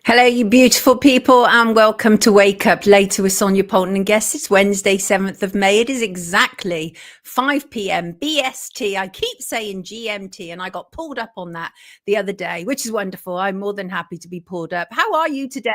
Hello, you beautiful people, and welcome to Wake Up Later with Sonia Poulton and guests. It's Wednesday, 7th of May. It is exactly 5 p.m. BST. I keep saying GMT, and I got pulled up on that the other day, which is wonderful. I'm more than happy to be pulled up. How are you today?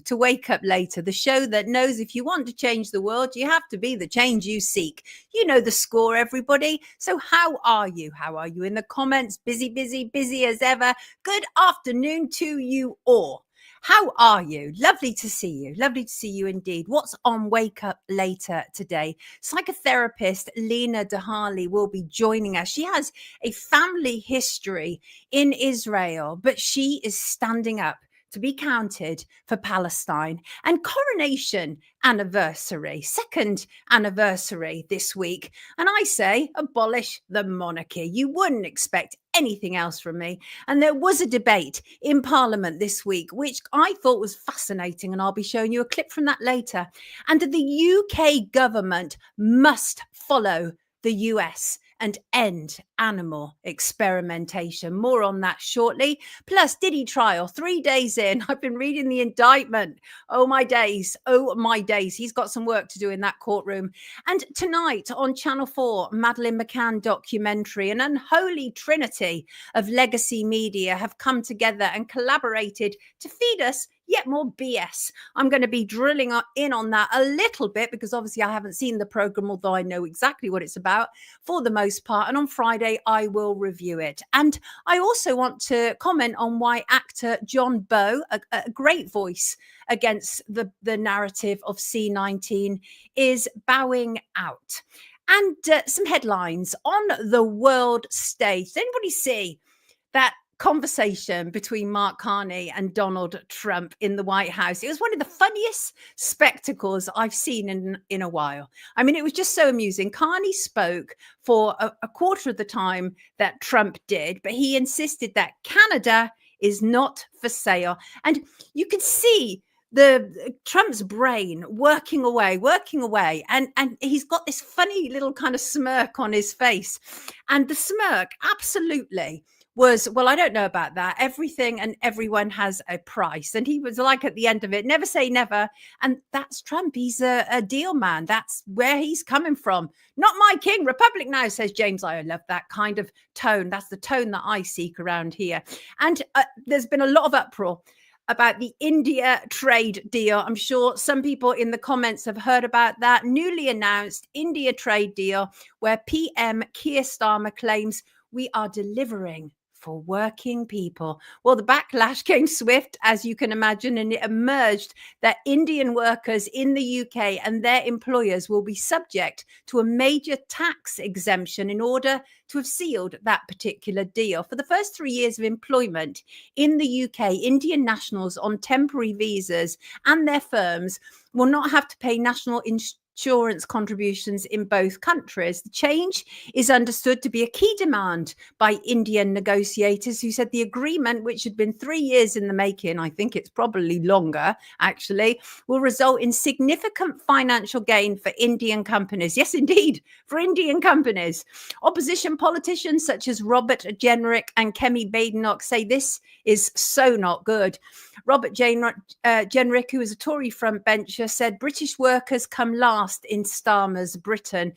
To Wake Up Later, the show that knows if you want to change the world, you have to be the change you seek. You know the score, everybody. So how are you? How are you in the comments? Busy as ever. Good afternoon to you all. How are you? Lovely to see you. Lovely to see you indeed. What's on Wake Up Later today? Psychotherapist Lena De Harley will be joining us. She has a family history in Israel, but she is standing up to be counted for Palestine. And coronation anniversary, second anniversary this week. And I say, abolish the monarchy. You wouldn't expect anything else from me. And there was a debate in Parliament this week, which I thought was fascinating. And I'll be showing you a clip from that later. And the UK government must follow the US and end animal experimentation. More on that shortly. Plus, Diddy trial, 3 days in. I've been reading the indictment. Oh, my days. Oh, my days. He's got some work to do in that courtroom. And tonight on Channel 4, Madeleine McCann documentary, an unholy trinity of legacy media have come together and collaborated to feed us yet more BS. I'm going to be drilling in on that a little bit because obviously I haven't seen the program, although I know exactly what it's about for the most part. And on Friday, I will review it. And I also want to comment on why actor John Bowe, a great voice against the narrative of C-19, is bowing out. And some headlines on the world stage. Did anybody see that conversation between Mark Carney and Donald Trump in the White House? It was one of the funniest spectacles I've seen in a while. I mean, it was just so amusing. Carney spoke for a quarter of the time that Trump did, but he insisted that Canada is not for sale. And you can see the Trump's brain working away, and he's got this funny little kind of smirk on his face. And the smirk absolutely was, well, I don't know about that. Everything and everyone has a price. And he was like at the end of it, never say never. And that's Trump. He's a deal man. That's where he's coming from. Not my king. Republic now, says James. I love that kind of tone. That's the tone that I seek around here. And there's been a lot of uproar about the India trade deal. I'm sure some people in the comments have heard about that newly announced India trade deal where PM Keir Starmer claims we are delivering for working people. Well, the backlash came swift, as you can imagine, and it emerged that Indian workers in the UK and their employers will be subject to a major tax exemption in order to have sealed that particular deal. For the first 3 years of employment in the UK, Indian nationals on temporary visas and their firms will not have to pay national insurance contributions in both countries. The change is understood to be a key demand by Indian negotiators who said the agreement, which had been 3 years in the making, I think it's probably longer actually, will result in significant financial gain for Indian companies. Yes, indeed, for Indian companies. Opposition politicians such as Robert Jenrick and Kemi Badenoch say this is so not good. Robert Jenrick, who is a Tory frontbencher, said British workers come last in Starmer's Britain.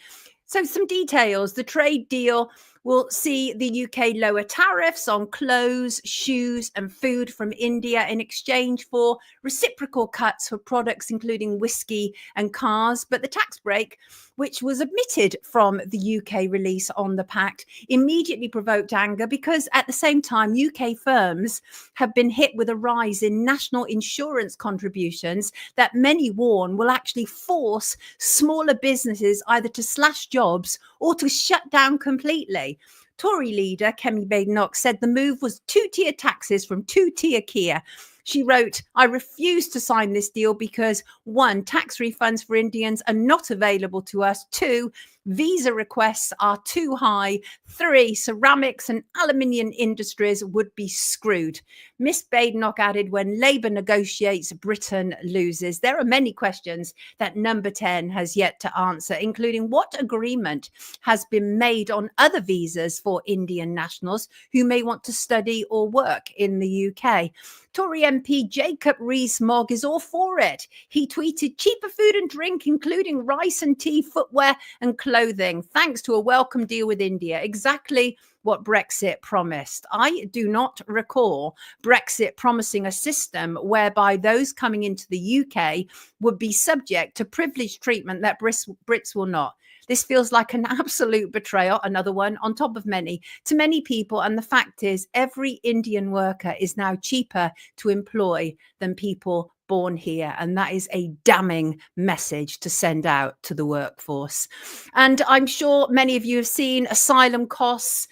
So some details. The trade deal will see the UK lower tariffs on clothes, shoes and food from India in exchange for reciprocal cuts for products including whiskey and cars. But the tax break, which was omitted from the UK release on the pact, immediately provoked anger because at the same time, UK firms have been hit with a rise in national insurance contributions that many warn will actually force smaller businesses either to slash jobs or to shut down completely. Tory leader Kemi Badenoch said the move was two-tier taxes from two-tier Kia. She wrote, I refuse to sign this deal because 1, tax refunds for Indians are not available to us. 2, Visa requests are too high. 3, ceramics and aluminium industries would be screwed. Miss Badenoch added, when Labour negotiates, Britain loses. There are many questions that number 10 has yet to answer, including what agreement has been made on other visas for Indian nationals who may want to study or work in the UK. Tory MP Jacob Rees-Mogg is all for it. He tweeted, cheaper food and drink, including rice and tea, footwear and clothing, thanks to a welcome deal with India. Exactly what Brexit promised. I do not recall Brexit promising a system whereby those coming into the UK would be subject to privileged treatment that Brits will not. This feels like an absolute betrayal, another one on top of many, to many people. And the fact is, every Indian worker is now cheaper to employ than people born here. And that is a damning message to send out to the workforce. And I'm sure many of you have seen asylum costs.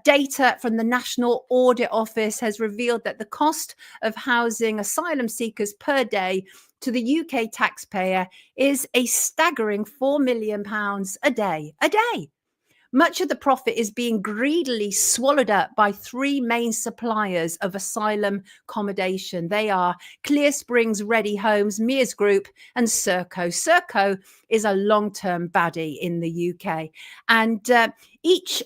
Data from the National Audit Office has revealed that the cost of housing asylum seekers per day to the UK taxpayer is a staggering £4 million a day. Much of the profit is being greedily swallowed up by 3 main suppliers of asylum accommodation. They are Clear Springs Ready Homes, Mears Group and Serco. Serco is a long-term baddie in the UK, and each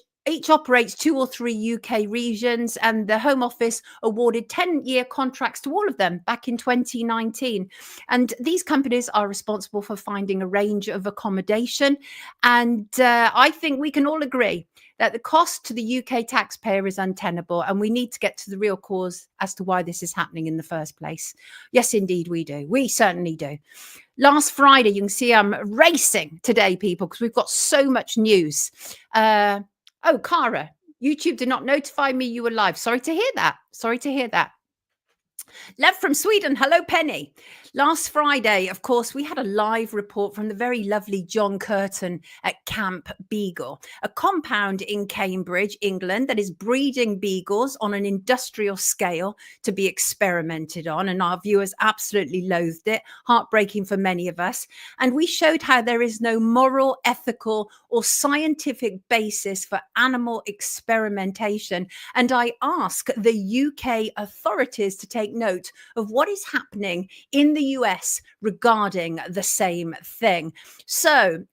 operates 2 or 3 UK regions, and the Home Office awarded 10-year contracts to all of them back in 2019. And these companies are responsible for finding a range of accommodation. And I think we can all agree that the cost to the UK taxpayer is untenable, and we need to get to the real cause as to why this is happening in the first place. Yes, indeed, we do. We certainly do. Last Friday, you can see I'm racing today, people, because we've got so much news. Oh, Cara, YouTube did not notify me you were live. Sorry to hear that. Sorry to hear that. Lev from Sweden. Hello, Penny. Last Friday, of course, we had a live report from the very lovely John Curtin at Camp Beagle, a compound in Cambridge, England, that is breeding beagles on an industrial scale to be experimented on. And our viewers absolutely loathed it. Heartbreaking for many of us. And we showed how there is no moral, ethical, or scientific basis for animal experimentation. And I ask the UK authorities to take note of what is happening in the US regarding the same thing. So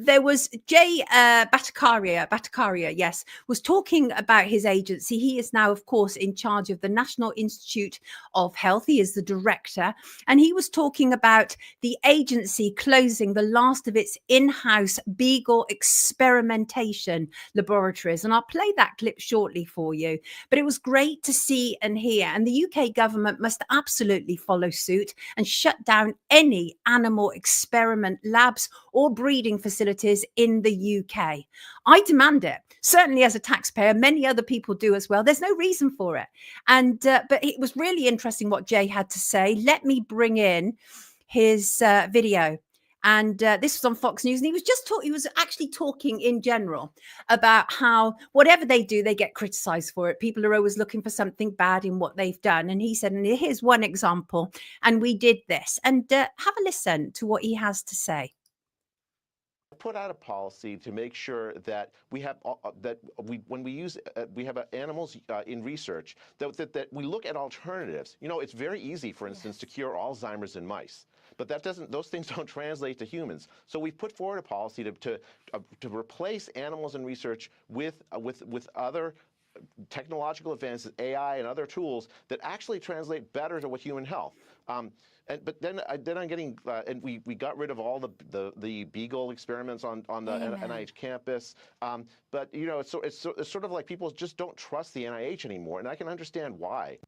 there was Jay Bhattacharya, yes, was talking about his agency. He is now, of course, in charge of the National Institute of Health. He is the director. And he was talking about the agency closing the last of its in-house beagle experimentation laboratories. And I'll play that clip shortly for you. But it was great to see and hear. And the UK government must absolutely follow suit and shut down any animal experiment labs or breeding facilities in the UK. I demand it. Certainly as a taxpayer, many other people do as well. There's no reason for it. And but it was really interesting what Jay had to say. Let me bring in his video. And this was on Fox News, and he was actually talking in general about how whatever they do, they get criticized for it. People are always looking for something bad in what they've done. And he said, and here's one example, and we did this. And have a listen to what he has to say. Put out a policy to make sure that we have when we use we have animals in research that we look at alternatives. You know, it's very easy, for instance, to cure Alzheimer's in mice, but those things don't translate to humans. So we've put forward a policy to replace animals in research with other technological advances, AI and other tools that actually translate better to what human health. But then I'm getting, and we got rid of all the beagle experiments on the NIH campus. But you know, it's sort of like people just don't trust the NIH anymore, and I can understand why.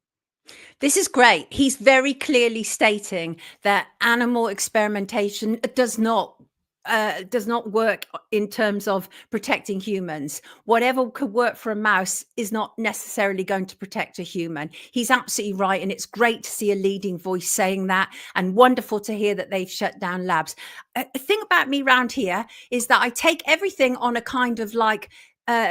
This is great. He's very clearly stating that animal experimentation does not work in terms of protecting humans. Whatever could work for a mouse is not necessarily going to protect a human. He's absolutely right. And it's great to see a leading voice saying that, and wonderful to hear that they've shut down labs. The thing about me around here is that I take everything on a kind of like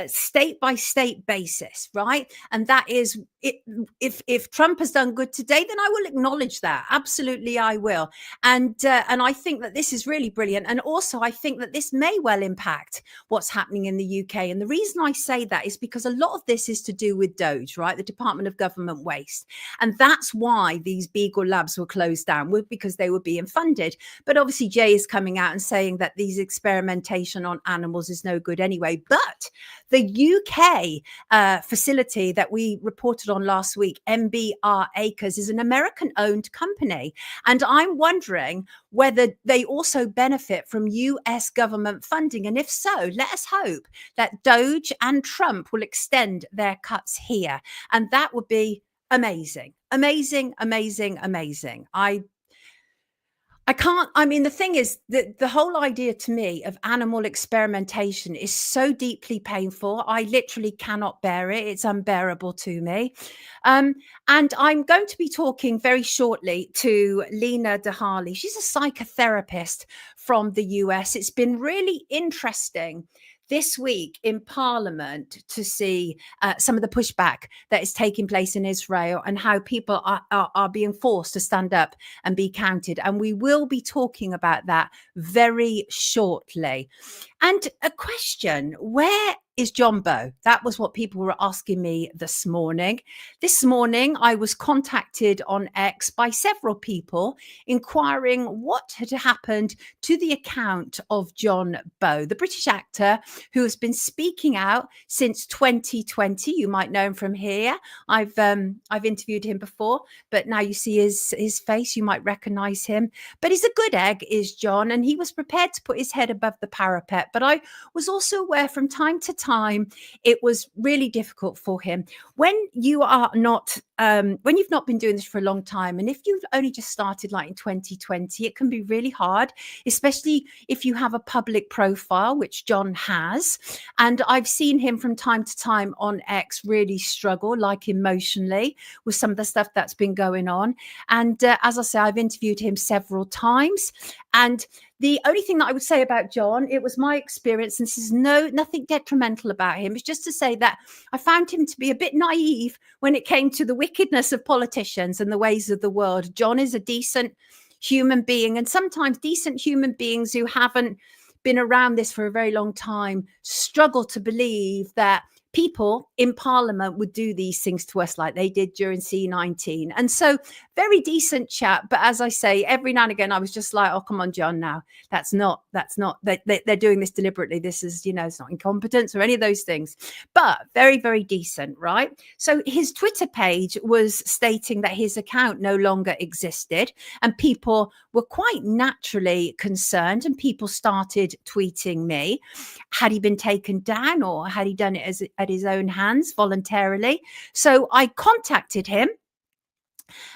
state by state basis, right? And that is if Trump has done good today, then I will acknowledge that. Absolutely, I will. And I think that this is really brilliant. And also, I think that this may well impact what's happening in the UK. And the reason I say that is because a lot of this is to do with DOGE, right? The Department of Government Waste. And that's why these Beagle labs were closed down, because they were being funded. But obviously, Jay is coming out and saying that these experimentation on animals is no good anyway. But the UK facility that we reported on last week, MBR Acres, is an American-owned company. And I'm wondering whether they also benefit from US government funding. And if so, let us hope that DOGE and Trump will extend their cuts here. And that would be amazing, amazing, amazing, amazing. I can't, I mean, the thing is that the whole idea to me of animal experimentation is so deeply painful. I literally cannot bear it. It's unbearable to me. And I'm going to be talking very shortly to Lena De Harley. She's a psychotherapist from the US. It's been really interesting this week in Parliament to see some of the pushback that is taking place in Israel and how people are being forced to stand up and be counted. And we will be talking about that very shortly. And a question, where is John Bowe? That was what people were asking me this morning. This morning, I was contacted on X by several people inquiring what had happened to the account of John Bowe, the British actor who has been speaking out since 2020. You might know him from here. I've interviewed him before, but now you see his face, you might recognize him. But he's a good egg, is John, and he was prepared to put his head above the parapet. But I was also aware from time to time it was really difficult for him. When you are not, when you've not been doing this for a long time, and if you've only just started like in 2020, it can be really hard, especially if you have a public profile, which John has. And I've seen him from time to time on X really struggle, like emotionally, with some of the stuff that's been going on. And as I say, I've interviewed him several times. And the only thing that I would say about John, it was my experience, and this is nothing detrimental about him. It's just to say that I found him to be a bit naive when it came to the wickedness of politicians and the ways of the world. John is a decent human being, and sometimes decent human beings who haven't been around this for a very long time struggle to believe that people in Parliament would do these things to us like they did during C19. And so very decent chap. But as I say, every now and again, I was just like, oh, come on, John, now that's not, they're doing this deliberately. This is, it's not incompetence or any of those things, but very, very decent, right? So his Twitter page was stating that his account no longer existed, and people were quite naturally concerned, and people started tweeting me. Had he been taken down, or had he done it at his own hands voluntarily? So I contacted him,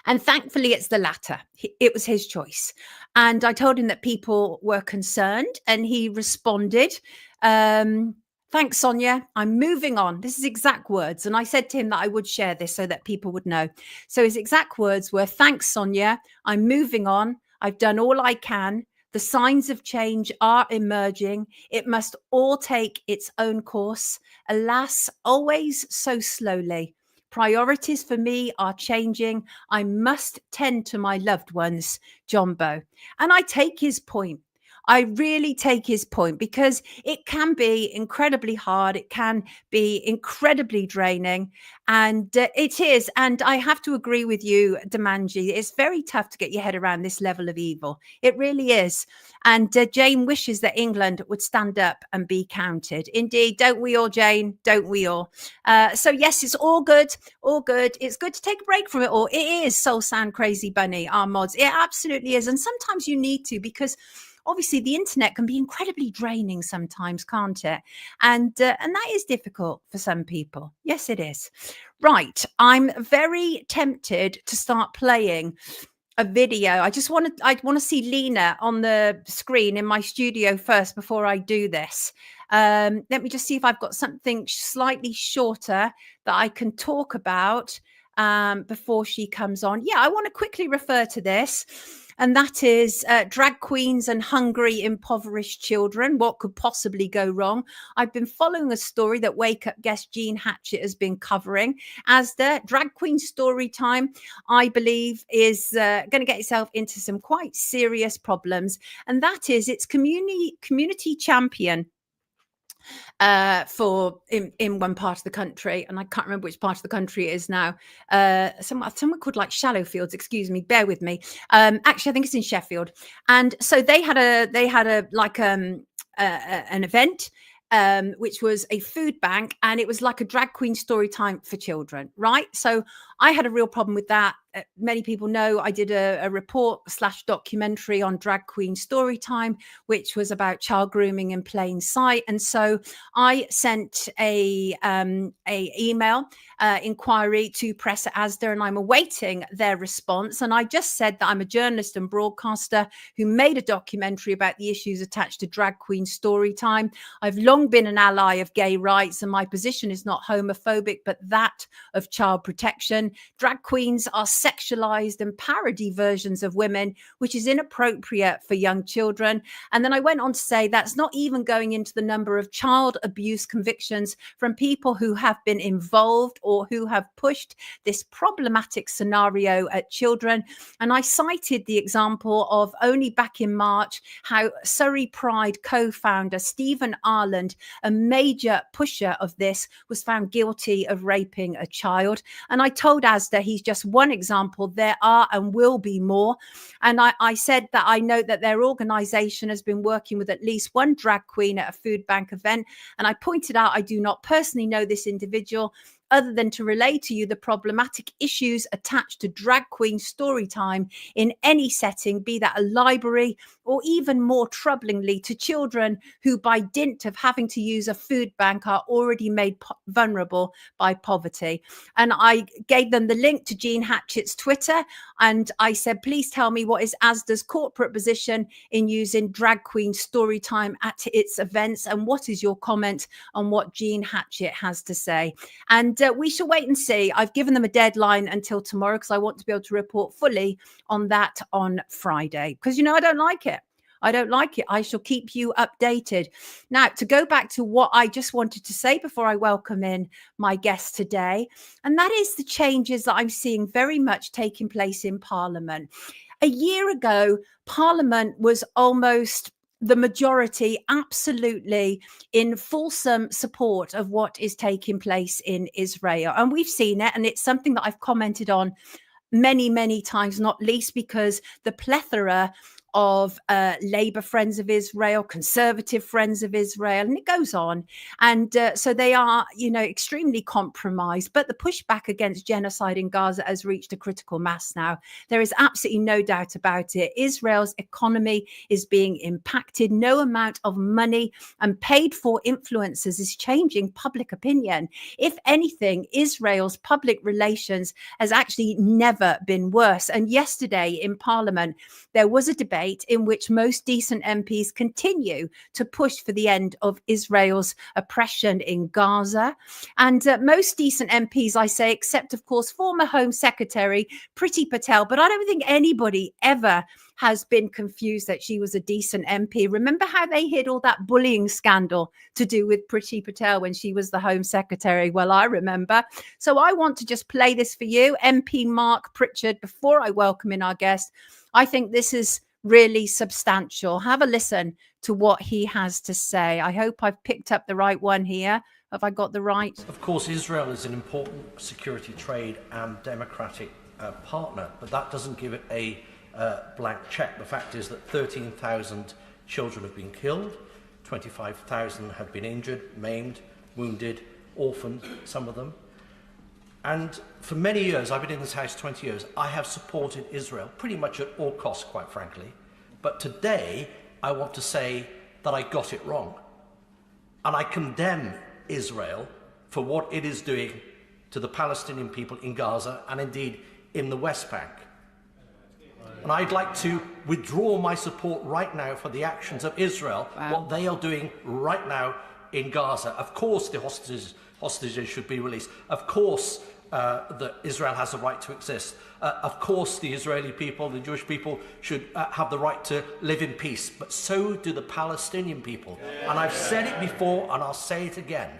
and thankfully it's the latter. It was his choice. And I told him that people were concerned, and he responded, thanks, Sonia, I'm moving on. This is exact words. And I said to him that I would share this so that people would know. So his exact words were, thanks, Sonia, I'm moving on. I've done all I can. The signs of change are emerging. It must all take its own course. Alas, always so slowly. Priorities for me are changing. I must tend to my loved ones, John Bowe. And I take his point. I really take his point, because it can be incredibly hard. It can be incredibly draining. And it is. And I have to agree with you, Demanji. It's very tough to get your head around this level of evil. It really is. And Jane wishes that England would stand up and be counted. Indeed. Don't we all, Jane? Don't we all? So yes, it's all good. All good. It's good to take a break from it all. It is Soul Sound Crazy Bunny, our mods. It absolutely is. And sometimes you need to, because obviously the internet can be incredibly draining sometimes, can't it? And that is difficult for some people. Yes, it is. Right. I'm very tempted to start playing a video. I want to see Lena on the screen in my studio first before I do this. Let me just see if I've got something slightly shorter that I can talk about before she comes on. Yeah, I want to quickly refer to this. and that is drag queens and hungry, impoverished children. What could possibly go wrong? I've been following a story that Wake Up guest Jean Hatchett has been covering. Asda, drag queen story time, I believe, is going to get itself into some quite serious problems, and that is its community champion for in one part of the country, and I can't remember which part of the country it is now. Someone called like Shallowfields. Excuse me, bear with me. Actually, I think it's in Sheffield, and so they had a like an event. Which was a food bank, and it was like a drag queen story time for children, right? So I had a real problem with that. Many people know I did a report/documentary on drag queen story time, which was about child grooming in plain sight. And so I sent a email inquiry to press at Asda, and I'm awaiting their response. And I just said that I'm a journalist and broadcaster who made a documentary about the issues attached to drag queen story time. I've long been an ally of gay rights, and my position is not homophobic, but that of child protection. Drag queens are sexualized and parody versions of women, which is inappropriate for young children. And then I went on to say that's not even going into the number of child abuse convictions from people who have been involved or who have pushed this problematic scenario at children. And I cited the example of only back in March how Surrey Pride co-founder Stephen Ireland, a major pusher of this, was found guilty of raping a child. And I told Asda he's just one example. There are and will be more. And I said that I know that their organization has been working with at least one drag queen at a food bank event. And I pointed out I do not personally know this individual, other than to relay to you the problematic issues attached to drag queen story time in any setting, be that a library or even more troublingly to children who, by dint of having to use a food bank, are already made vulnerable by poverty. And I gave them the link to Jean Hatchett's Twitter, and I said, please tell me what is Asda's corporate position in using drag queen story time at its events, and what is your comment on what Jean Hatchett has to say. And we shall wait and see. I've given them a deadline until tomorrow because I want to be able to report fully on that on Friday. Because, you know, I don't like it. I don't like it. I shall keep you updated. Now, to go back to what I just wanted to say before I welcome in my guest today, and that is the changes that I'm seeing very much taking place in Parliament. A year ago, Parliament was almost the majority absolutely in fulsome support of what is taking place in Israel. And we've seen it, and it's something that I've commented on many, many times, not least because the plethora of Labour friends of Israel, Conservative friends of Israel, and it goes on. And so they are, you know, extremely compromised. But the pushback against genocide in Gaza has reached a critical mass now. There is absolutely no doubt about it. Israel's economy is being impacted. No amount of money and paid for influencers is changing public opinion. If anything, Israel's public relations has actually never been worse. And yesterday in Parliament, there was a debate in which most decent MPs continue to push for the end of Israel's oppression in Gaza. And most decent MPs, I say, except, of course, former Home Secretary Priti Patel. But I don't think anybody ever has been confused that she was a decent MP. Remember how they hid all that bullying scandal to do with Priti Patel when she was the Home Secretary? Well, I remember. So I want to just play this for you, MP Mark Pritchard, before I welcome in our guest. I think this is really substantial. Have a listen to what he has to say. I hope I've picked up the right one here. Have I got the right? Of course, Israel is an important security, trade and democratic partner, but that doesn't give it a blank check. The fact is that 13,000 children have been killed, 25,000 have been injured, maimed, wounded, orphaned, some of them. And for many years, I've been in this house 20 years, I have supported Israel pretty much at all costs, quite frankly. But today, I want to say that I got it wrong. And I condemn Israel for what it is doing to the Palestinian people in Gaza and indeed in the West Bank. And I'd like to withdraw my support right now for the actions of Israel, what they are doing right now in Gaza. Of course, the hostages should be released. Of course, that Israel has a right to exist. Of course, the Israeli people, the Jewish people should have the right to live in peace, but so do the Palestinian people. And I've said it before, and I'll say it again,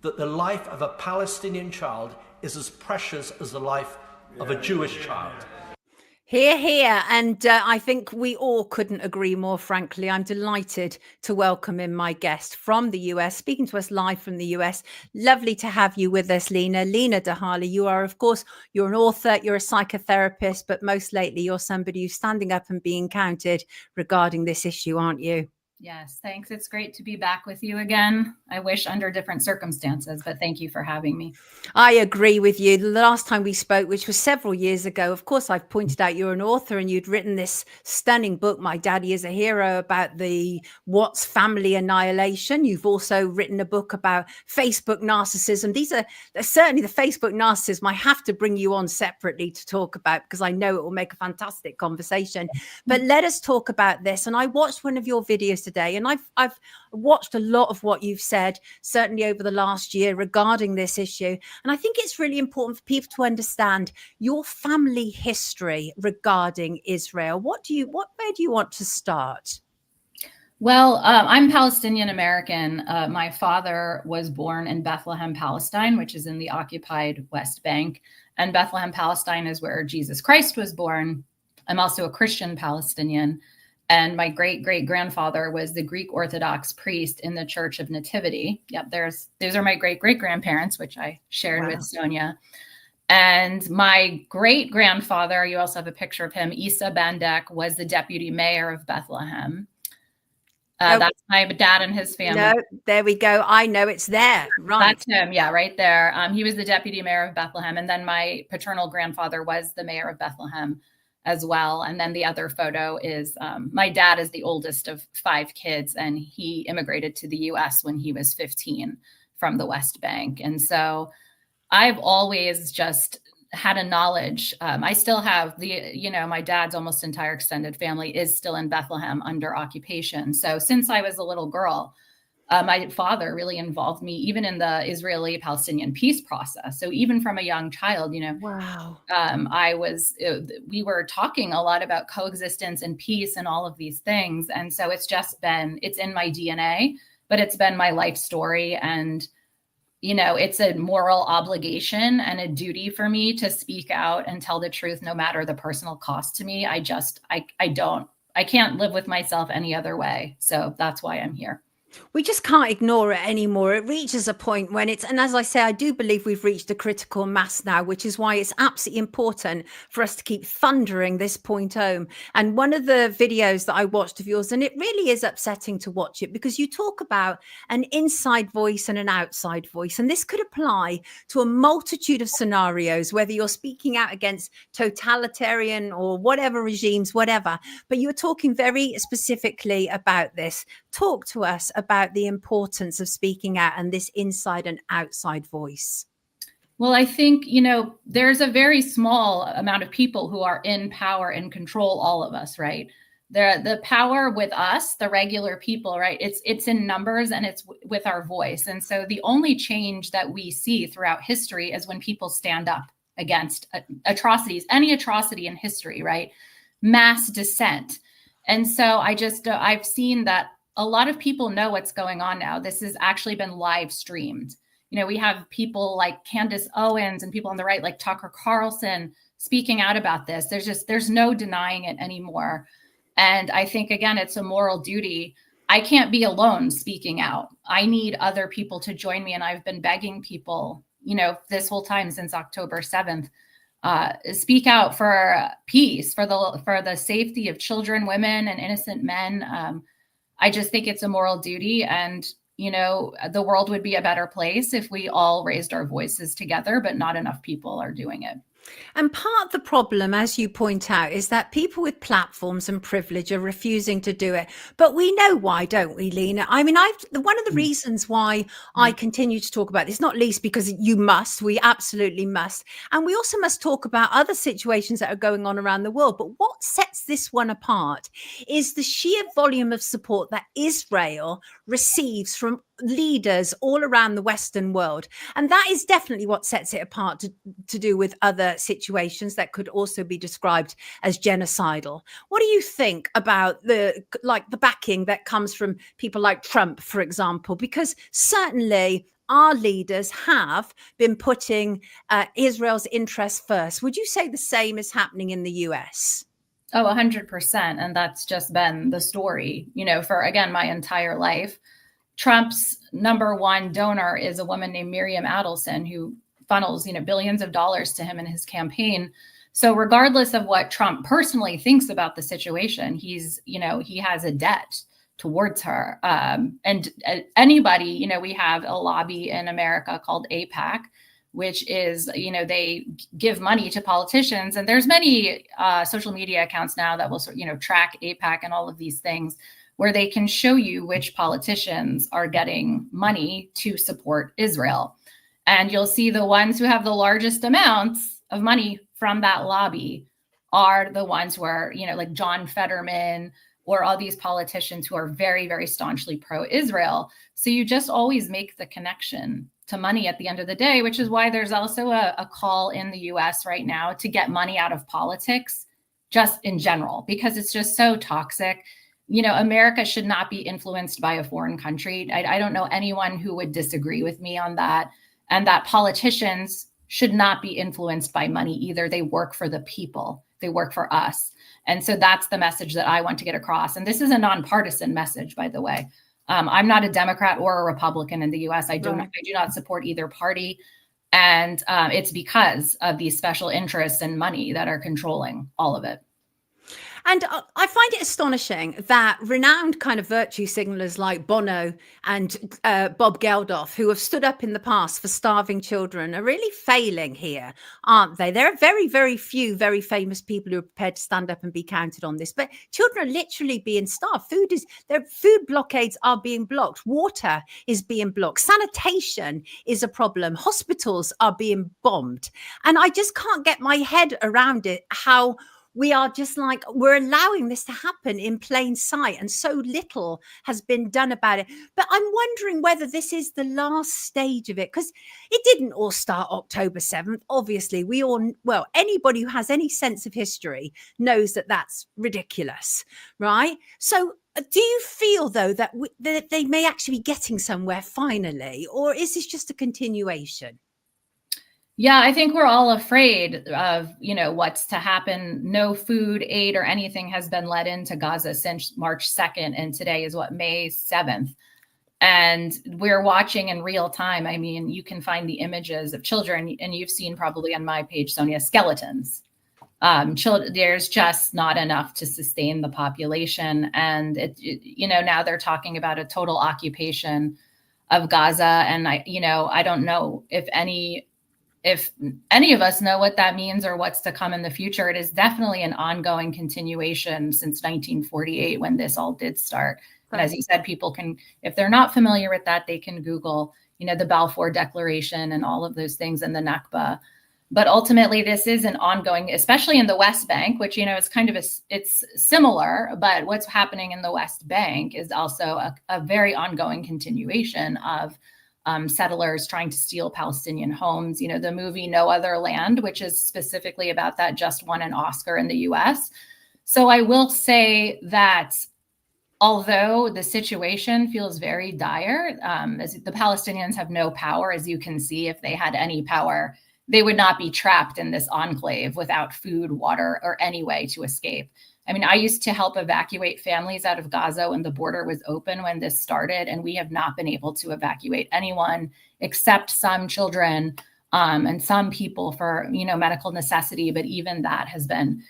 that the life of a Palestinian child is as precious as the life of a Jewish child. Hear, hear. And I think we all couldn't agree more, frankly. I'm delighted to welcome in my guest from the US, speaking to us live from the US. Lovely to have you with us, Lena De Harley. You are, of course, you're an author, you're a psychotherapist, but most lately you're somebody who's standing up and being counted regarding this issue, aren't you? Yes, thanks. It's great to be back with you again. I wish under different circumstances, but thank you for having me. I agree with you. The last time we spoke, which was several years ago, of course, I've pointed out you're an author and you'd written this stunning book, My Daddy is a Hero, about the what's family annihilation. You've also written a book about Facebook narcissism. These are certainly the Facebook narcissism I have to bring you on separately to talk about, because I know it will make a fantastic conversation. But let us talk about this. And I watched one of your videos today, and I've watched a lot of what you've said, certainly over the last year, regarding this issue. And I think it's really important for people to understand your family history regarding Israel. Where do you want to start? Well, I'm Palestinian-American. My father was born in Bethlehem, Palestine, which is in the occupied West Bank. And Bethlehem, Palestine is where Jesus Christ was born. I'm also a Christian Palestinian. And my great-great-grandfather was the Greek Orthodox priest in the Church of Nativity. Yep, these are my great-great-grandparents, which I shared with Sonia. And my great-grandfather, you also have a picture of him, Isa Bandek, was the deputy mayor of Bethlehem. That's my dad and his family. No, there we go. I know it's there. Right. That's him. Yeah, right there. He was the deputy mayor of Bethlehem. And then my paternal grandfather was the mayor of Bethlehem as well. And then the other photo is my dad is the oldest of 5 kids, and he immigrated to the US when he was 15 from the West Bank. And so I've always just had a knowledge. I still have my dad's almost entire extended family is still in Bethlehem under occupation. So since I was a little girl, my father really involved me even in the Israeli-Palestinian peace process. So even from a young child, wow, we were talking a lot about coexistence and peace and all of these things. And so it's in my DNA, but it's been my life story. And, it's a moral obligation and a duty for me to speak out and tell the truth, no matter the personal cost to me. I can't live with myself any other way. So that's why I'm here. We just can't ignore it anymore. It reaches a point when and as I say, I do believe we've reached a critical mass now, which is why it's absolutely important for us to keep thundering this point home. And one of the videos that I watched of yours, and it really is upsetting to watch it, because you talk about an inside voice and an outside voice. And this could apply to a multitude of scenarios, whether you're speaking out against totalitarian or whatever regimes, whatever. But you're talking very specifically about this. Talk to us about the importance of speaking out and this inside and outside voice. Well, I think, there's a very small amount of people who are in power and control all of us, right? The power with us, the regular people, right? It's in numbers and it's with our voice. And so the only change that we see throughout history is when people stand up against atrocities, any atrocity in history, right? Mass dissent. And so I've seen that a lot of people know what's going on now. This has actually been live streamed. We have people like Candace Owens and people on the right, like Tucker Carlson, speaking out about this. There's no denying it anymore. And I think, again, it's a moral duty. I can't be alone speaking out. I need other people to join me. And I've been begging people, this whole time since October 7th, speak out for peace, for the safety of children, women, and innocent men. I just think it's a moral duty, and, the world would be a better place if we all raised our voices together, but not enough people are doing it. And part of the problem, as you point out, is that people with platforms and privilege are refusing to do it. But we know why, don't we, Lena? I mean, one of the reasons why I continue to talk about this, not least because we absolutely must. And we also must talk about other situations that are going on around the world. But what sets this one apart is the sheer volume of support that Israel receives from leaders all around the Western world. And that is definitely what sets it apart to do with other situations that could also be described as genocidal. What do you think about the backing that comes from people like Trump, for example? Because certainly our leaders have been putting Israel's interests first. Would you say the same is happening in the US? Oh, 100%. And that's just been the story, for, again, my entire life. Trump's number one donor is a woman named Miriam Adelson, who funnels, billions of dollars to him in his campaign. So regardless of what Trump personally thinks about the situation, he has a debt towards her. And anybody, we have a lobby in America called AIPAC, which is, they give money to politicians. And there's many social media accounts now that will, track AIPAC and all of these things, where they can show you which politicians are getting money to support Israel. And you'll see the ones who have the largest amounts of money from that lobby are the ones who are, like John Fetterman or all these politicians who are very, very staunchly pro-Israel. So you just always make the connection to money at the end of the day, which is why there's also a call in the US right now to get money out of politics, just in general, because it's just so toxic. America should not be influenced by a foreign country. I don't know anyone who would disagree with me on that. And that politicians should not be influenced by money either. They work for the people. They work for us. And so that's the message that I want to get across. And this is a nonpartisan message, by the way. I'm not a Democrat or a Republican in the US. I do not support either party. And it's because of these special interests and money that are controlling all of it. And I find it astonishing that renowned kind of virtue signalers like Bono and Bob Geldof, who have stood up in the past for starving children, are really failing here, aren't they? There are very, very few very famous people who are prepared to stand up and be counted on this. But children are literally being starved. Food blockades are being blocked. Water is being blocked. Sanitation is a problem. Hospitals are being bombed. And I just can't get my head around it, how we are just like, we're allowing this to happen in plain sight, and so little has been done about it. But I'm wondering whether this is the last stage of it, because it didn't all start October 7th. Obviously, anybody who has any sense of history knows that that's ridiculous, right? So do you feel, though, that they may actually be getting somewhere finally, or is this just a continuation? Yeah, I think we're all afraid of, what's to happen. No food, aid, or anything has been let into Gaza since March 2nd. And today is May 7th. And we're watching in real time. I mean, you can find the images of children, and you've seen probably on my page, Sonia, skeletons. There's just not enough to sustain the population. And, now they're talking about a total occupation of Gaza. And I don't know if any of us know what that means or what's to come in the future. It is definitely an ongoing continuation since 1948, when this all did start. Right. And as you said, people can, if they're not familiar with that, they can Google, the Balfour Declaration and all of those things, and the Nakba. But ultimately, this is an ongoing, especially in the West Bank, which, is kind of it's similar, but what's happening in the West Bank is also a very ongoing continuation of settlers trying to steal Palestinian homes. The movie No Other Land, which is specifically about that, just won an Oscar in the US. So I will say that although the situation feels very dire, as the Palestinians have no power, as you can see. If they had any power, they would not be trapped in this enclave without food, water, or any way to escape. I mean, I used to help evacuate families out of Gaza when the border was open when this started, and we have not been able to evacuate anyone except some children and some people for, medical necessity. But even that has been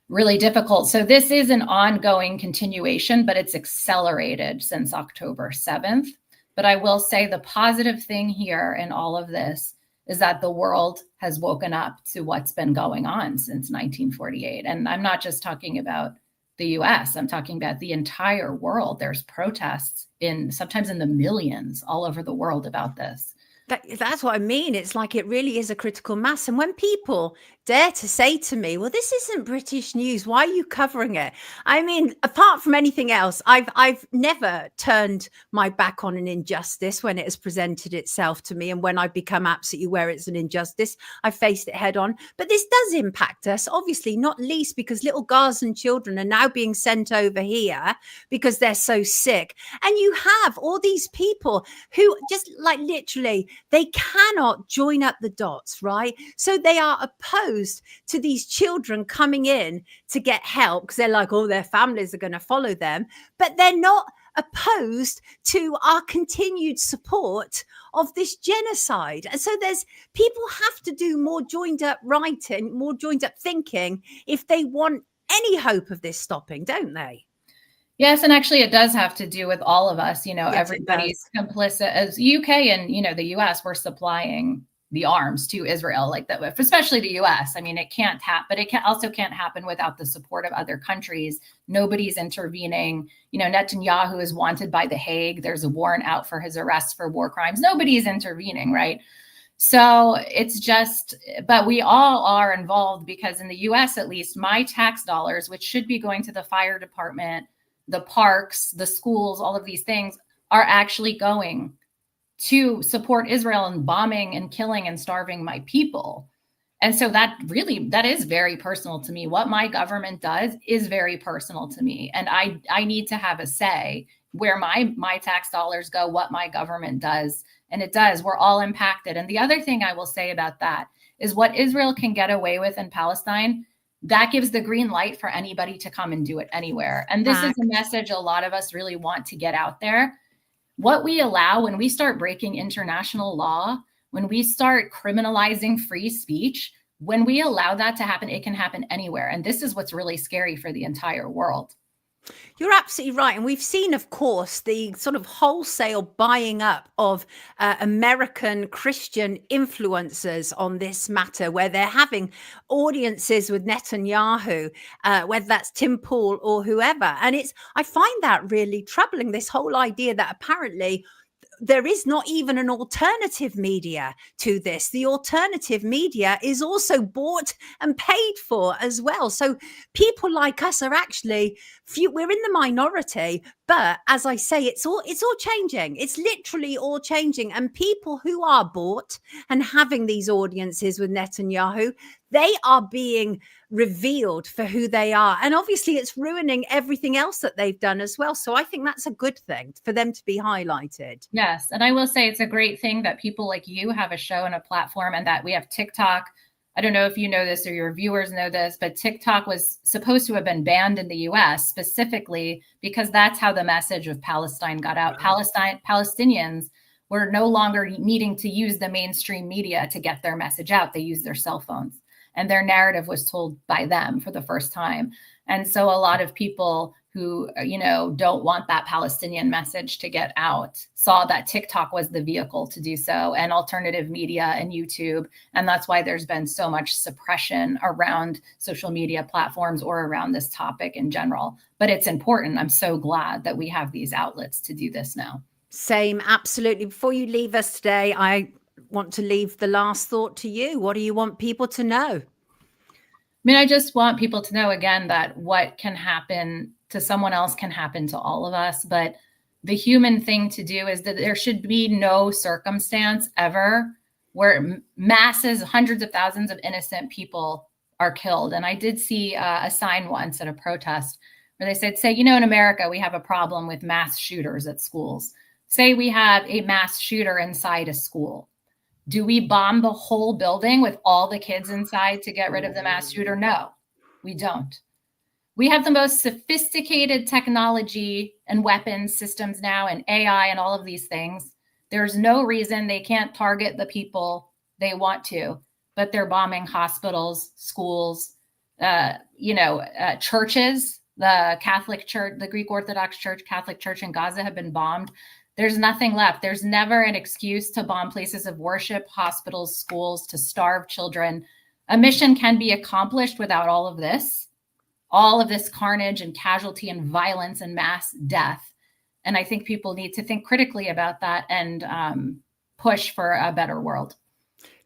really difficult. So this is an ongoing continuation, but it's accelerated since October 7th. But I will say the positive thing here in all of this is that the world has woken up to what's been going on since 1948. And I'm not just talking about the US, I'm talking about the entire world. There's protests sometimes in the millions all over the world about this. That's what I mean. It's like it really is a critical mass. And when people dare to say to me, well, this isn't British news, why are you covering it? I mean, apart from anything else, I've never turned my back on an injustice when it has presented itself to me. And when I've become absolutely aware it's an injustice, I've faced it head on. But this does impact us, obviously, not least because little Gazan children are now being sent over here because they're so sick. And you have all these people who just like literally, they cannot join up the dots, right? So they are opposed to these children coming in to get help because they're like, oh, their families are going to follow them. But they're not opposed to our continued support of this genocide. And so there's people have to do more joined up writing, more joined up thinking if they want any hope of this stopping, don't they? Yes, and actually it does have to do with all of us, Yes, everybody's complicit. As UK and, the US, we're supplying the arms to Israel, like that, especially the US. I mean, it can't happen, but it also can't happen without the support of other countries. Nobody's intervening. Netanyahu is wanted by The Hague. There's a warrant out for his arrest for war crimes. Nobody's intervening, right? So it's just, but we all are involved because in the US, at least, my tax dollars, which should be going to the fire department, the parks, the schools, all of these things are actually going to support Israel and bombing and killing and starving my people. And so that is very personal to me. What my government does is very personal to me. And I need to have a say where my tax dollars go, what my government does. And it does. We're all impacted. And the other thing I will say about that is what Israel can get away with in Palestine, that gives the green light for anybody to come and do it anywhere. And this is a message a lot of us really want to get out there. What we allow when we start breaking international law, when we start criminalizing free speech, when we allow that to happen, it can happen anywhere. And this is what's really scary for the entire world. You're absolutely right. And we've seen, of course, the sort of wholesale buying up of American Christian influencers on this matter, where they're having audiences with Netanyahu, whether that's Tim Pool or whoever. And I find that really troubling, this whole idea that apparently there is not even an alternative media to this. The alternative media is also bought and paid for as well. So people like us are actually we're in the minority, but as I say, it's all changing. It's literally all changing. And people who are bought and having these audiences with Netanyahu, they are being revealed for who they are. And obviously it's ruining everything else that they've done as well. So I think that's a good thing for them to be highlighted. Yes. And I will say it's a great thing that people like you have a show and a platform, and that we have TikTok. I don't know if you know this or your viewers know this, but TikTok was supposed to have been banned in the US specifically because that's how the message of Palestine got out. Palestinians were no longer needing to use the mainstream media to get their message out. They used their cell phones, and their narrative was told by them for the first time. And so a lot of people who, don't want that Palestinian message to get out saw that TikTok was the vehicle to do so, and alternative media and YouTube. And that's why there's been so much suppression around social media platforms or around this topic in general. But it's important. I'm so glad that we have these outlets to do this now. Same, absolutely. Before you leave us today, I want to leave the last thought to you. What do you want people to know? I just want people to know, again, that what can happen to someone else can happen to all of us. But the human thing to do is that there should be no circumstance ever where masses, hundreds of thousands of innocent people are killed. And I did see a sign once at a protest where they said, in America, we have a problem with mass shooters at schools. Say we have a mass shooter inside a school. Do we bomb the whole building with all the kids inside to get rid of the mass shooter? No, we don't. We have the most sophisticated technology and weapons systems now, and AI and all of these things. There's no reason they can't target the people they want to, but they're bombing hospitals, schools, churches. The Catholic Church, the Greek Orthodox Church, Catholic Church in Gaza have been bombed. There's nothing left. There's never an excuse to bomb places of worship, hospitals, schools, to starve children. A mission can be accomplished without all of this carnage and casualty and violence and mass death. And I think people need to think critically about that and push for a better world.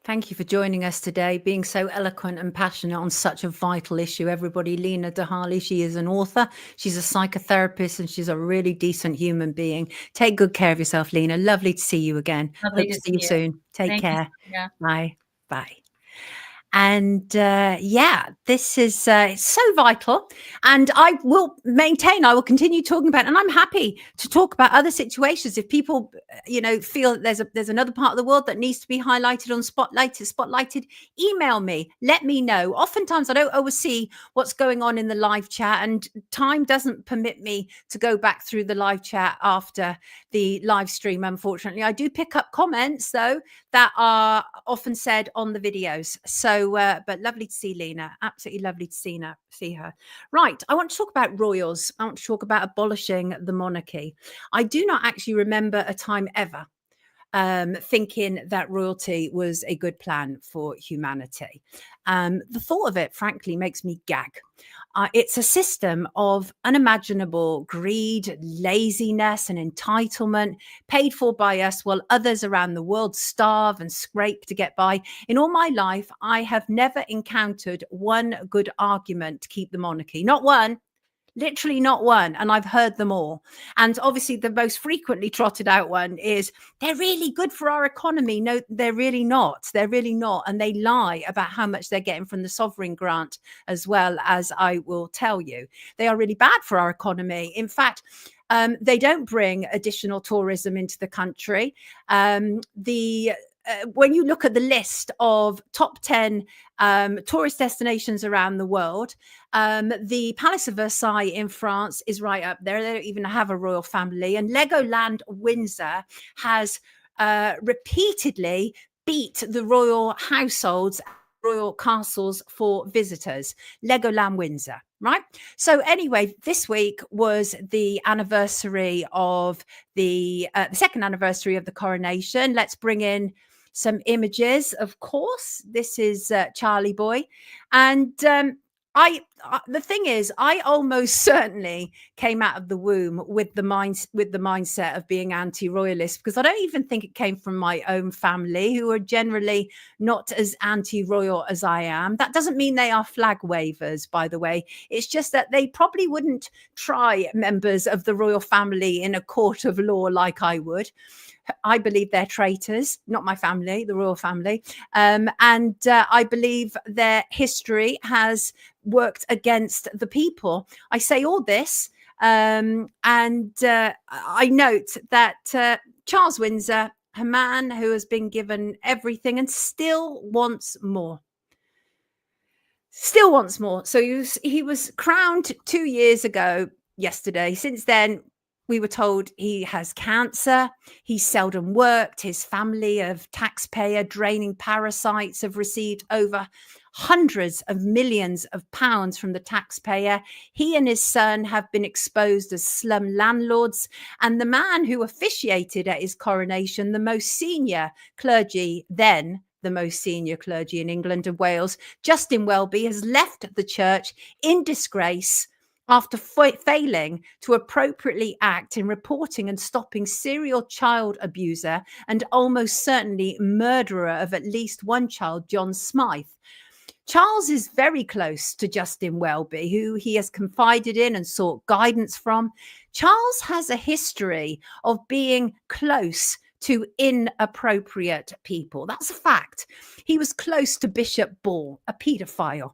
Thank you for joining us today, being so eloquent and passionate on such a vital issue. Everybody, Lena De Harley, she is an author, she's a psychotherapist, and she's a really decent human being. Take good care of yourself, Lena. Lovely to see you again. Lovely Hope to to see you see you. soon. Take Thank you, care. Sonia. Bye. Bye. And yeah, this is it's so vital, and I will continue talking about it. And I'm happy to talk about other situations if people feel that there's another part of the world that needs to be highlighted on spotlighted. Email me, let me know. Oftentimes I don't always see what's going on in the live chat, and time doesn't permit me to go back through the live chat after the live stream. Unfortunately, I do pick up comments though that are often said on the videos. So, but lovely to see Lena. Absolutely lovely to see her. Right. I want to talk about royals. I want to talk about abolishing the monarchy. I do not actually remember a time ever thinking that royalty was a good plan for humanity. The thought of it, frankly, makes me gag. It's a system of unimaginable greed, laziness, and entitlement paid for by us while others around the world starve and scrape to get by. In all my life, I have never encountered one good argument to keep the monarchy. Not one. Literally not one. And I've heard them all. And obviously the most frequently trotted out one is they're really good for our economy. No, they're really not. They're really not. And they lie about how much they're getting from the sovereign grant, as well, as I will tell you. They are really bad for our economy. In fact, they don't bring additional tourism into the country. When you look at the list of top 10 tourist destinations around the world, the Palace of Versailles in France is right up there. They don't even have a royal family. And Legoland Windsor has repeatedly beat the royal households, royal castles for visitors. Legoland Windsor. Right. So anyway, this week was the anniversary of the second anniversary of the coronation. Let's bring in some images. Of course, this is Charlie Boy. And the thing is, I almost certainly came out of the womb with the mindset of being anti-royalist, because I don't even think it came from my own family, who are generally not as anti-royal as I am. That doesn't mean they are flag wavers, by the way. It's just that they probably wouldn't try members of the royal family in a court of law like I would. I believe they're traitors, not my family, the royal family. And I believe their history has worked against the people. I say all this, and I note that Charles Windsor, a man who has been given everything and still wants more. Still wants more. So he was crowned 2 years ago yesterday. Since then, we were told he has cancer. He's seldom worked. His family of taxpayer draining parasites have received over hundreds of millions of pounds from the taxpayer. He and his son have been exposed as slum landlords. And the man who officiated at his coronation, the most senior clergy then, the most senior clergy in England and Wales, Justin Welby, has left the church in disgrace after failing to appropriately act in reporting and stopping serial child abuser and almost certainly murderer of at least one child, John Smythe. Charles is very close to Justin Welby, who he has confided in and sought guidance from. Charles has a history of being close to inappropriate people. That's a fact. He was close to Bishop Bowe, a paedophile.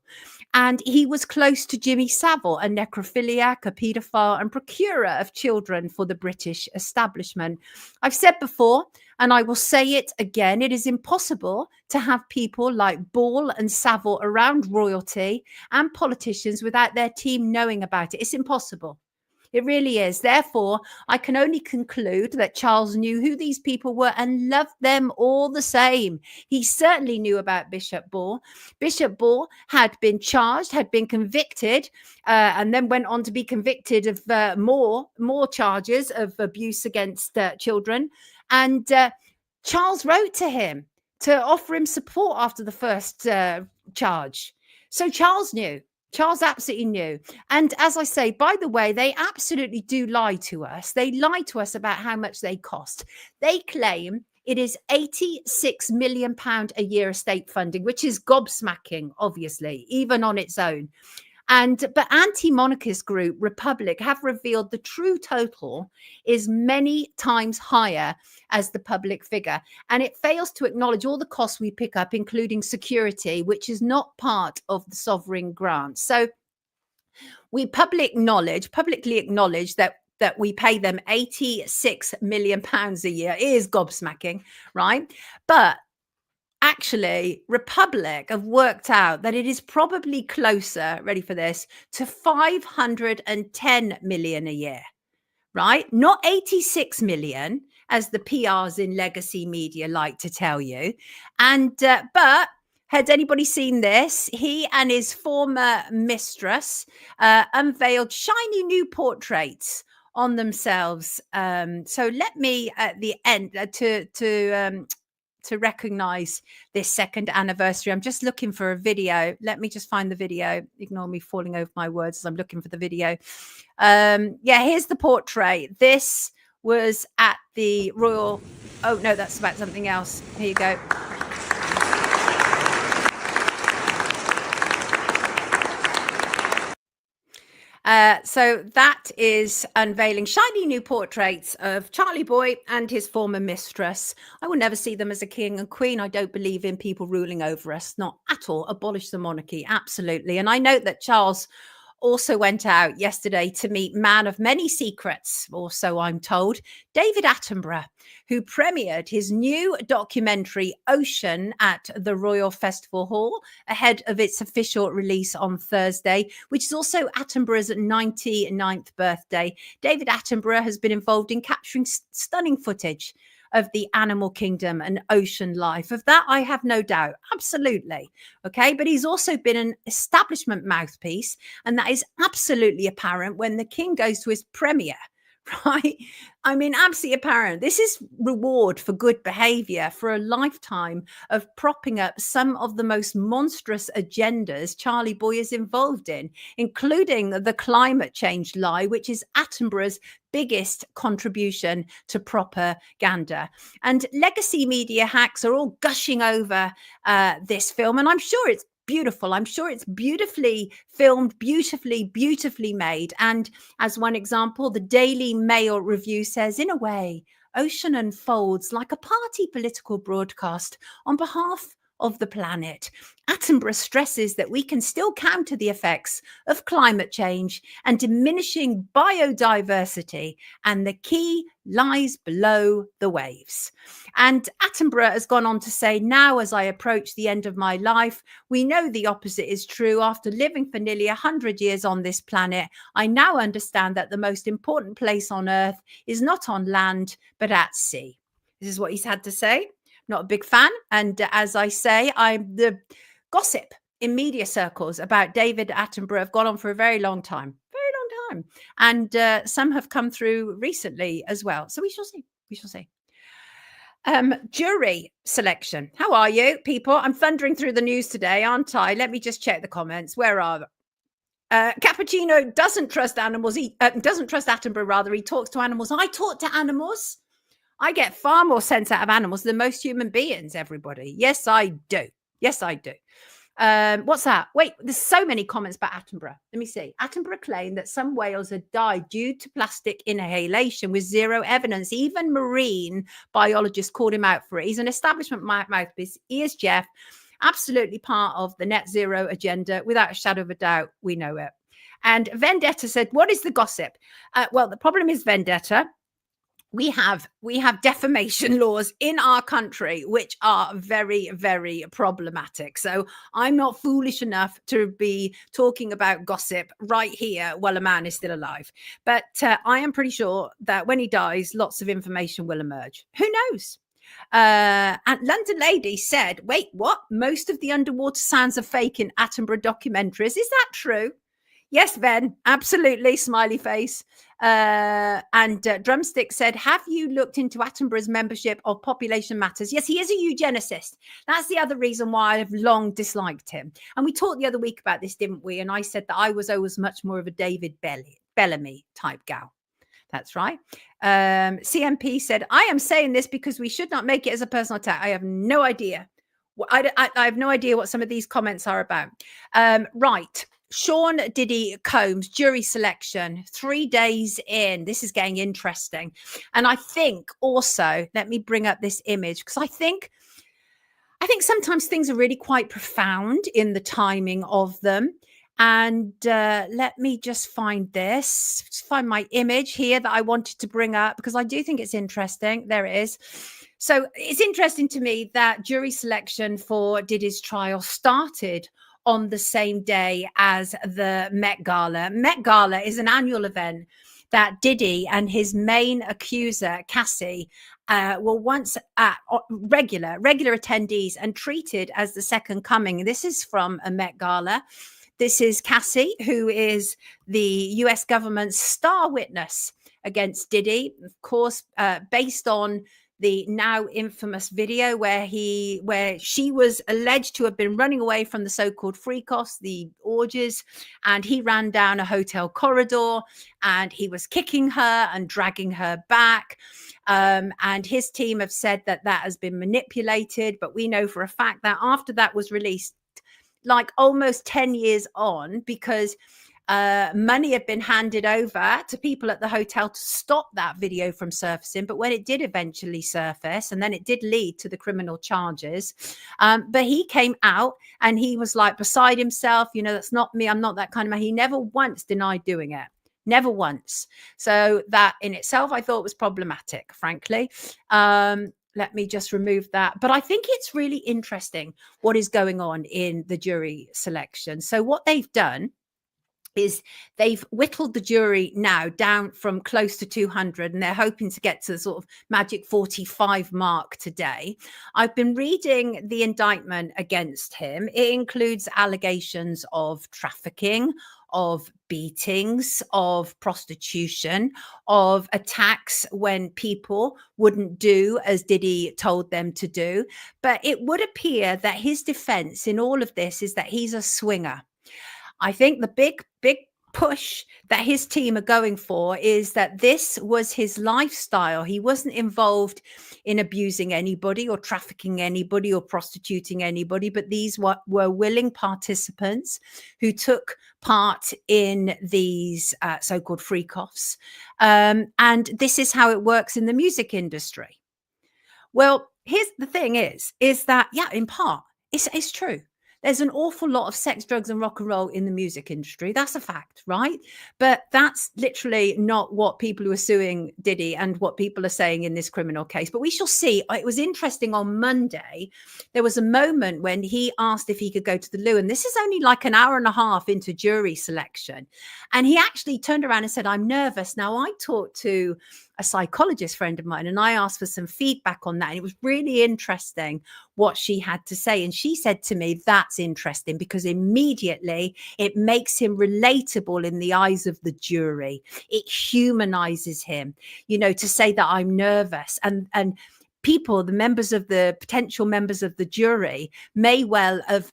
And he was close to Jimmy Savile, a necrophiliac, a paedophile, and procurer of children for the British establishment. I've said before, and I will say it again, it is impossible to have people like Bowe and Savile around royalty and politicians without their team knowing about it. It's impossible. It really is. Therefore, I can only conclude that Charles knew who these people were and loved them all the same. He certainly knew about Bishop Bowe. Bishop Bowe had been charged, had been convicted, and then went on to be convicted of more charges of abuse against children. And Charles wrote to him to offer him support after the first charge. So Charles knew. Charles absolutely knew. And as I say, by the way, they absolutely do lie to us. They lie to us about how much they cost. They claim It is £86 million a year estate funding, which is gobsmacking, obviously, even on its own. But anti-monarchist group Republic have revealed the true total is many times higher as the public figure. And it fails to acknowledge all the costs we pick up, including security, which is not part of the sovereign grant. So we publicly acknowledge that we pay them £86 million a year. It is gobsmacking, right? But actually, Republic have worked out that it is probably closer, ready for this, to 510 million a year, right? Not 86 million, as the PRs in legacy media like to tell you. But had anybody seen this? He and his former mistress unveiled shiny new portraits on themselves. So let me at the end to recognize this second anniversary. I'm just looking for a video. Let me just find the video. Ignore me falling over my words as I'm looking for the video. Yeah, here's the portrait. This was at the Royal. Oh, no, that's about something else. Here you go. So that is unveiling shiny new portraits of Charlie Boy and his former mistress. I will never see them as a king and queen. I don't believe in people ruling over us, not at all. Abolish the monarchy, absolutely. And I note that Charles also went out yesterday to meet man of many secrets, or so I'm told, David Attenborough, who premiered his new documentary Ocean at the Royal Festival Hall ahead of its official release on Thursday, which is also Attenborough's 99th birthday. David Attenborough has been involved in capturing stunning footage of the animal kingdom and ocean life. Of that, I have no doubt. Absolutely. Okay. But he's also been an establishment mouthpiece. And that is absolutely apparent when the king goes to his premiere, right? I mean, absolutely apparent. This is reward for good behavior for a lifetime of propping up some of the most monstrous agendas Charlie Boy is involved in, including the climate change lie, which is Attenborough's biggest contribution to propaganda. And legacy media hacks are all gushing over this film. And I'm sure it's beautiful. I'm sure it's beautifully filmed, beautifully made. And as one example, the Daily Mail review says, in a way, Ocean unfolds like a party political broadcast on behalf of the planet. Attenborough stresses that we can still counter the effects of climate change and diminishing biodiversity, and the key lies below the waves. And Attenborough has gone on to say, now as I approach the end of my life, we know the opposite is true. After living for nearly 100 years on this planet, I now understand that the most important place on earth is not on land, but at sea. This is what he's had to say. Not a big fan. And as I say, the gossip in media circles about David Attenborough have gone on for a very long time. And some have come through recently as well. So we shall see. Jury selection. How are you, people? I'm thundering through the news today, aren't I? Let me just check the comments. Where are they? Cappuccino doesn't trust animals. He doesn't trust Attenborough, rather. He talks to animals. I talk to animals. I get far more sense out of animals than most human beings, everybody. Yes, I do. What's that? Wait, there's so many comments about Attenborough. Let me see. Attenborough claimed that some whales had died due to plastic inhalation with zero evidence. Even marine biologists called him out for it. He's an establishment mouthpiece. He is Jeff. Absolutely part of the net zero agenda. Without a shadow of a doubt, we know it. And Vendetta said, what is the gossip? Well, the problem is Vendetta. We have defamation laws in our country, which are very, very problematic. So I'm not foolish enough to be talking about gossip right here while a man is still alive. But I am pretty sure that when he dies, lots of information will emerge. Who knows? And London Lady said, wait, what? Most of the underwater sounds are fake in Attenborough documentaries. Is that true? Yes, Ben, absolutely. Smiley face. And Drumstick said, have you looked into Attenborough's membership of Population Matters? Yes, he is a eugenicist. That's the other reason why I've long disliked him. And we talked the other week about this, didn't we? And I said that I was always much more of a David Bellamy type gal. That's right. CMP said, I am saying this because we should not make it as a personal attack. I have no idea. I have no idea what some of these comments are about. Right. Sean Diddy Combs, jury selection, 3 days in. This is getting interesting. And I think also, let me bring up this image, because I think sometimes things are really quite profound in the timing of them. And let me just find my image here that I wanted to bring up, because I do think it's interesting. There it is. So it's interesting to me that jury selection for Diddy's trial started on the same day as the Met Gala. Met Gala is an annual event that Diddy and his main accuser, Cassie, were once at regular attendees and treated as the second coming. This is from a Met Gala. This is Cassie, who is the US government's star witness against Diddy, of course, based on the now infamous video where she was alleged to have been running away from the so-called freak-offs, the orgies, and he ran down a hotel corridor and he was kicking her and dragging her back. And his team have said that has been manipulated, but we know for a fact that after that was released, like almost 10 years on, because money had been handed over to people at the hotel to stop that video from surfacing. But when it did eventually surface, and then it did lead to the criminal charges, but he came out and he was like beside himself. That's not me. I'm not that kind of man. He never once denied doing it. Never once. So that in itself, I thought was problematic, frankly. Let me just remove that. But I think it's really interesting what is going on in the jury selection. So what they've done is they've whittled the jury now down from close to 200, and they're hoping to get to the sort of magic 45 mark today. I've been reading the indictment against him. It includes allegations of trafficking, of beatings, of prostitution, of attacks when people wouldn't do as Diddy told them to do. But it would appear that his defense in all of this is that he's a swinger. I think the big push that his team are going for is that this was his lifestyle. He wasn't involved in abusing anybody or trafficking anybody or prostituting anybody, but these were willing participants who took part in these so-called freak-offs. And this is how it works in the music industry. Well, here's the thing is that, yeah, in part, it's true. There's an awful lot of sex, drugs, and rock and roll in the music industry. That's a fact, right? But that's literally not what people who are suing Diddy and what people are saying in this criminal case. But we shall see. It was interesting on Monday. There was a moment when he asked if he could go to the loo. And this is only like an hour and a half into jury selection. And he actually turned around and said, I'm nervous. Now, I talked to a psychologist friend of mine and I asked for some feedback on that. And it was really interesting what she had to say. And she said to me, that's interesting because immediately it makes him relatable in the eyes of the jury. It humanizes him, to say that I'm nervous and people, the potential members of the jury may well have,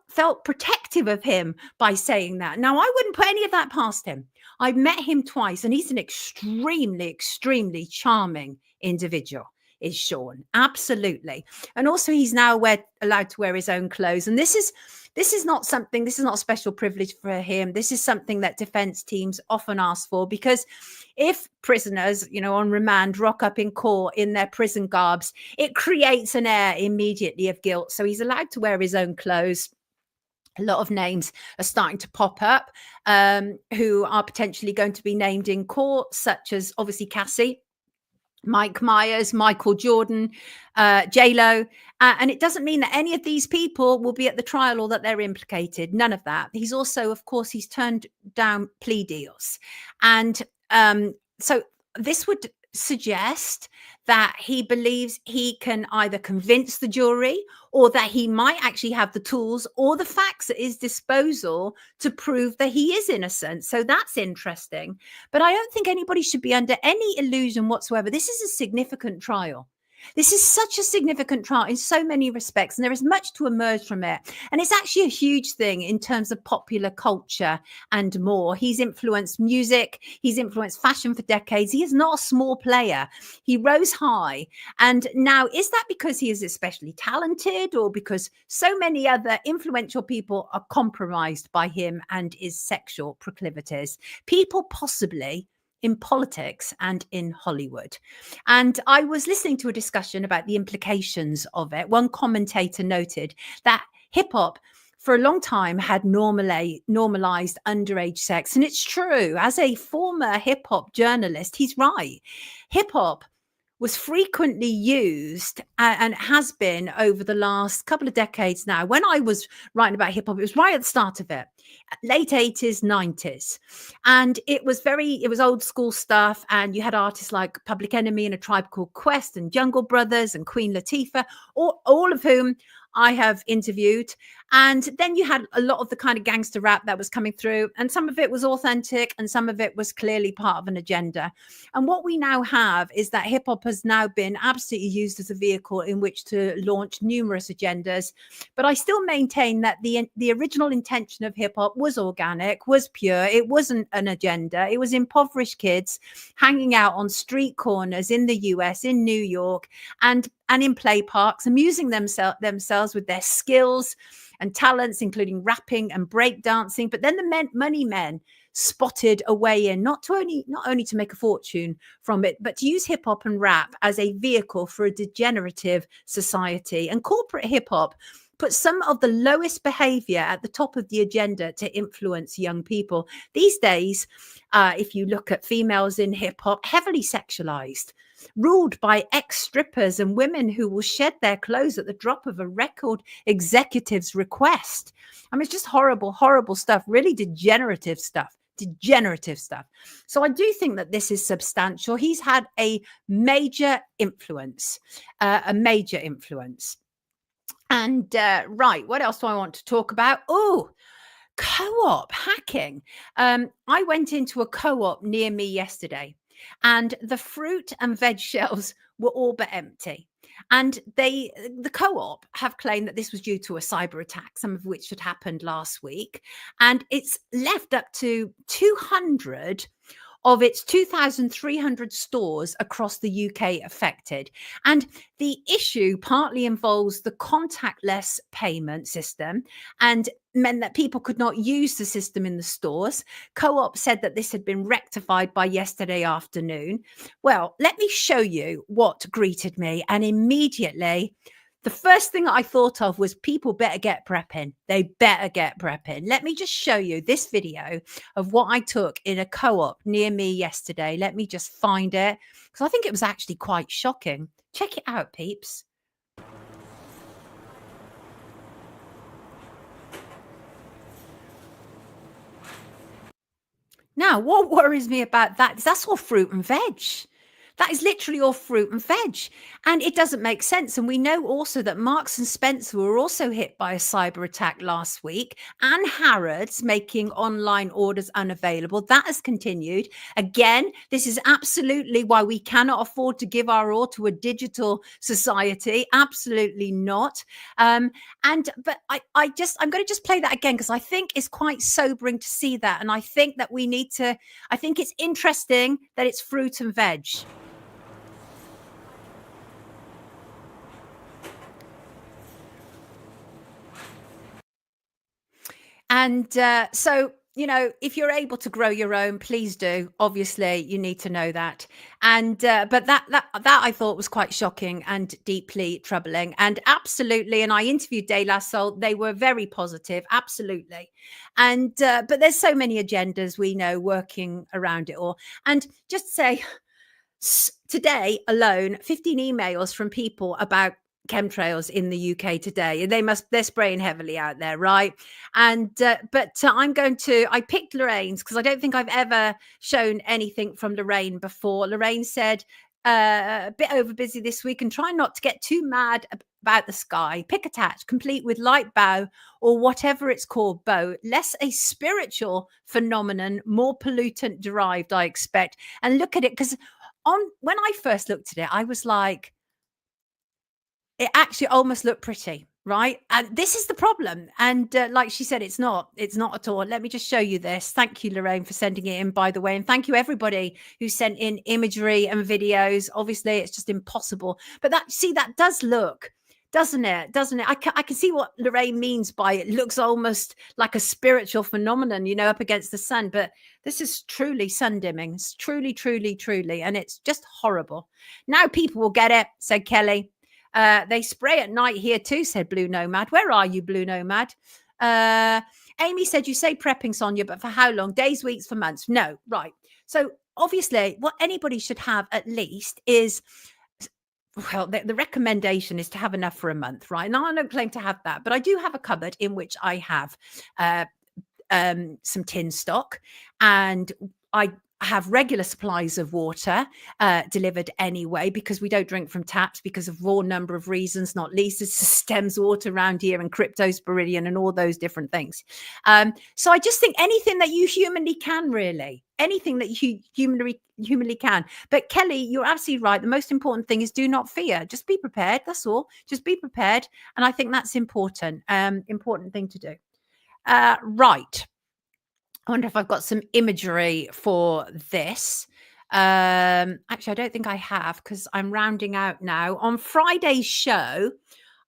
felt protective of him by saying that. Now, I wouldn't put any of that past him. I've met him twice and he's an extremely, extremely charming individual, is Sean. Absolutely. And also he's now allowed to wear his own clothes. And this is not a special privilege for him. This is something that defense teams often ask for, because if prisoners, on remand rock up in court in their prison garbs, it creates an air immediately of guilt. So he's allowed to wear his own clothes. A lot of names are starting to pop up who are potentially going to be named in court, such as obviously Cassie, Mike Myers, Michael Jordan, J-Lo. And it doesn't mean that any of these people will be at the trial or that they're implicated. None of that. He's also, of course, he's turned down plea deals. And so this would suggest that he believes he can either convince the jury or that he might actually have the tools or the facts at his disposal to prove that he is innocent. So that's interesting. But I don't think anybody should be under any illusion whatsoever. This is a significant trial. This is such a significant trial in so many respects, and there is much to emerge from it. And it's actually a huge thing in terms of popular culture and more. He's influenced music, he's influenced fashion for decades. He is not a small player. He rose high. And now, is that because he is especially talented, or because so many other influential people are compromised by him and his sexual proclivities? People possibly in politics and in Hollywood. And I was listening to a discussion about the implications of it. One commentator noted that hip hop for a long time had normalized underage sex. And it's true. As a former hip hop journalist, he's right. Hip hop was frequently used and has been over the last couple of decades now. When I was writing about hip hop, it was right at the start of it, late 80s, 90s. And it was old school stuff. And you had artists like Public Enemy and A Tribe Called Quest and Jungle Brothers and Queen Latifah, all of whom I have interviewed. And then you had a lot of the kind of gangster rap that was coming through, and some of it was authentic and some of it was clearly part of an agenda. And what we now have is that hip hop has now been absolutely used as a vehicle in which to launch numerous agendas. But I still maintain that the original intention of hip hop was organic, was pure. It wasn't an agenda. It was impoverished kids hanging out on street corners in the US, in New York, and in play parks, amusing themselves with their skills and talents, including rapping and breakdancing. But then the money men spotted a way in, not only to make a fortune from it, but to use hip hop and rap as a vehicle for a degenerative society. And corporate hip hop put some of the lowest behavior at the top of the agenda to influence young people. These days, if you look at females in hip hop, heavily sexualized, ruled by ex-strippers and women who will shed their clothes at the drop of a record executive's request. I mean, it's just horrible, horrible stuff, really degenerative stuff. So I do think that this is substantial. He's had a major influence. And right, what else do I want to talk about? Oh, CoOp Hacking. I went into a co-op near me yesterday, and the fruit and veg shelves were all but empty. And the co-op have claimed that this was due to a cyber attack, some of which had happened last week. And it's left up to 200 of its 2,300 stores across the UK affected. And the issue partly involves the contactless payment system and meant that people could not use the system in the stores. Co-op said that this had been rectified by yesterday afternoon. Well, let me show you what greeted me. And immediately, the first thing I thought of was people better get prepping. They better get prepping. Let me just show you this video of what I took in a co-op near me yesterday. Let me just find it, because I think it was actually quite shocking. Check it out, peeps. Now, what worries me about that is that's all fruit and veg. That is literally all fruit and veg. And it doesn't make sense. And we know also that Marks and Spencer were also hit by a cyber attack last week, and Harrods making online orders unavailable. That has continued. Again, this is absolutely why we cannot afford to give our all to a digital society. Absolutely not. But I'm going to just play that again, because I think it's quite sobering to see that. And I think that I think it's interesting that it's fruit and veg. And so, you know, if you're able to grow your own, please do. Obviously, you need to know that. And but that I thought was quite shocking and deeply troubling. And absolutely, and I interviewed De La Soul. They were very positive, absolutely. And but there's so many agendas we know working around it all. And just say, today alone, 15 emails from people about chemtrails in the UK today. They're spraying heavily out there, right? And I picked Lorraine's because I don't think I've ever shown anything from Lorraine before. Lorraine said a bit overbusy this week and try not to get too mad about the sky. Pick attached, complete with light bow or whatever it's called, bow. Less a spiritual phenomenon, more pollutant derived, I expect. And look at it, because when I first looked at it, I was like, it actually almost looked pretty, right? And this is the problem. And like she said, it's not at all. Let me just show you this. Thank you, Lorraine, for sending it in, by the way. And thank you, everybody who sent in imagery and videos. Obviously, it's just impossible. But that does look, doesn't it? I can see what Lorraine means by it looks almost like a spiritual phenomenon, up against the sun. But this is truly sun dimming. It's truly, truly, truly. And it's just horrible. Now people will get it, said Kelly. They spray at night here too, said Blue Nomad. Where are you, Blue Nomad? Amy said, you say prepping, Sonia, but for how long? Days, weeks, for months? No, right. So obviously what anybody should have at least is, well, the recommendation is to have enough for a month, right? Now I don't claim to have that, but I do have a cupboard in which I have some tin stock, and I have regular supplies of water delivered anyway, because we don't drink from taps because of raw number of reasons, not least it's Thames water around here and cryptosporidion and all those different things. So I just think anything that you humanly can, really, anything that you humanly can. But Kelly, you're absolutely right. The most important thing is do not fear. Just be prepared. That's all. Just be prepared. And I think that's important. Important thing to do. Right. I wonder if I've got some imagery for this. Actually, I don't think I have, because I'm rounding out now. On Friday's show,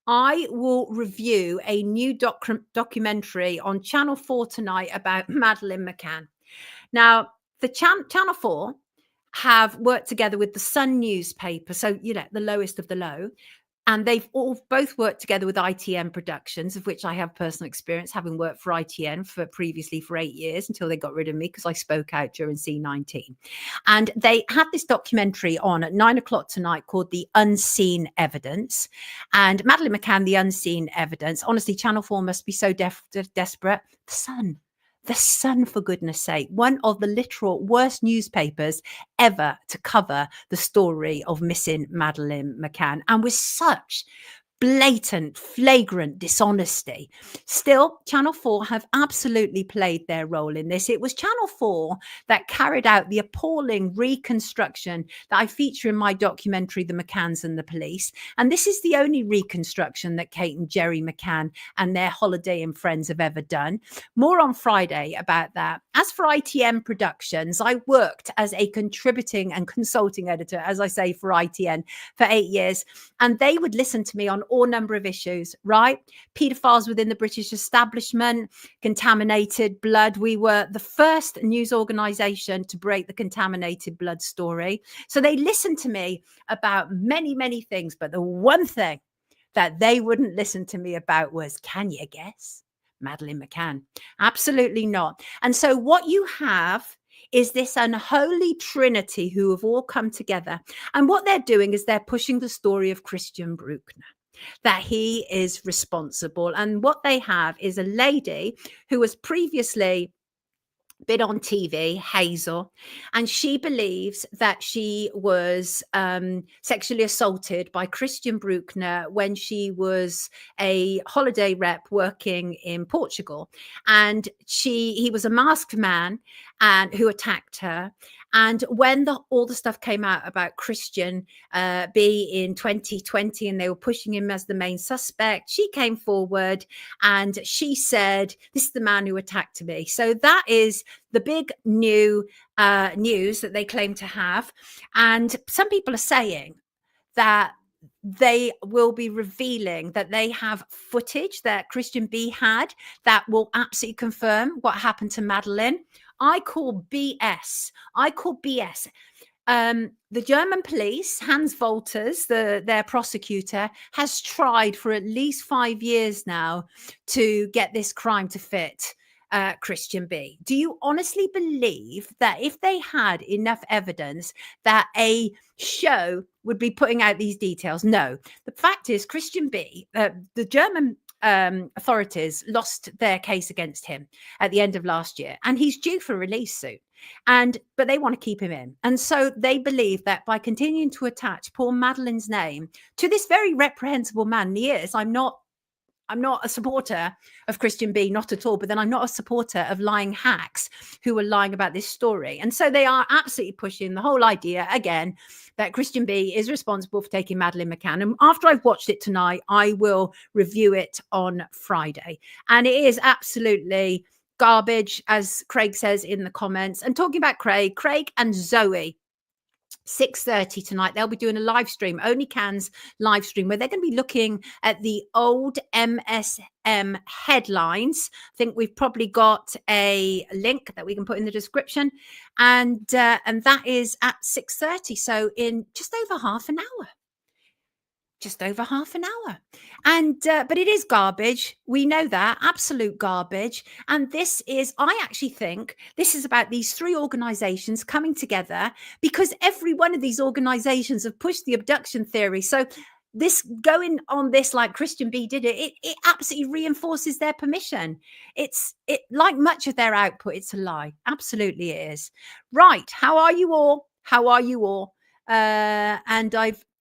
I will review a new documentary on Channel 4 tonight about Madeleine McCann. Now, the Channel 4 have worked together with the Sun newspaper, so, the lowest of the low. And they've both worked together with ITN Productions, of which I have personal experience, having worked for ITN previously for 8 years until they got rid of me because I spoke out during C19. And they had this documentary on at 9 o'clock tonight called The Unseen Evidence. And Madeleine McCann, The Unseen Evidence. Honestly, Channel 4 must be so desperate. The Sun, for goodness sake, one of the literal worst newspapers ever to cover the story of missing Madeleine McCann, and with such blatant, flagrant dishonesty. Still, Channel 4 have absolutely played their role in this. It was Channel 4 that carried out the appalling reconstruction that I feature in my documentary, The McCanns and the Police. And this is the only reconstruction that Kate and Jerry McCann and their Holiday and friends have ever done. More on Friday about that. As for ITN Productions, I worked as a contributing and consulting editor, as I say, for ITN for 8 years. And they would listen to me on all number of issues, right? Paedophiles within the British establishment, contaminated blood. We were the first news organization to break the contaminated blood story. So they listened to me about many, many things. But the one thing that they wouldn't listen to me about was, can you guess? Madeleine McCann. Absolutely not. And so what you have is this unholy trinity who have all come together. And what they're doing is they're pushing the story of Christian Bruckner, that he is responsible. And what they have is a lady who was previously been on TV, Hazel, and she believes that she was sexually assaulted by Christian Bruckner when she was a holiday rep working in Portugal. And he was a masked man and who attacked her. And when all the stuff came out about Christian B in 2020, and they were pushing him as the main suspect, she came forward and she said, this is the man who attacked me. So that is the big new news that they claim to have. And some people are saying that they will be revealing that they have footage that Christian B had that will absolutely confirm what happened to Madeleine. I call BS. The German police, Hans Wolters, their prosecutor, has tried for at least 5 years now to get this crime to fit Christian B. Do you honestly believe that if they had enough evidence that a show would be putting out these details? No. The fact is, Christian B, the German authorities lost their case against him at the end of last year, and he's due for release soon. But they want to keep him in. And so they believe that by continuing to attach poor Madeleine's name to this very reprehensible man, he is, I'm not I'm not a supporter of Christian B, not at all, but then I'm not a supporter of lying hacks who are lying about this story. And so they are absolutely pushing the whole idea again that Christian B is responsible for taking Madeleine McCann. And after I've watched it tonight, I will review it on Friday. And it is absolutely garbage, as Craig says in the comments. And talking about Craig and Zoe, 6:30 tonight, they'll be doing a live stream, Only Cans live stream, where they're going to be looking at the old MSM headlines. I think we've probably got a link that we can put in the description, and that is at 6:30, so in just over half an hour. And but it is garbage. We know that, absolute garbage. And this is, I actually think this is about these three organizations coming together, because every one of these organizations have pushed the abduction theory. So this going on this, like Christian B did it absolutely reinforces their permission. It like much of their output, it's a lie. Absolutely it is. Right. How are you all? And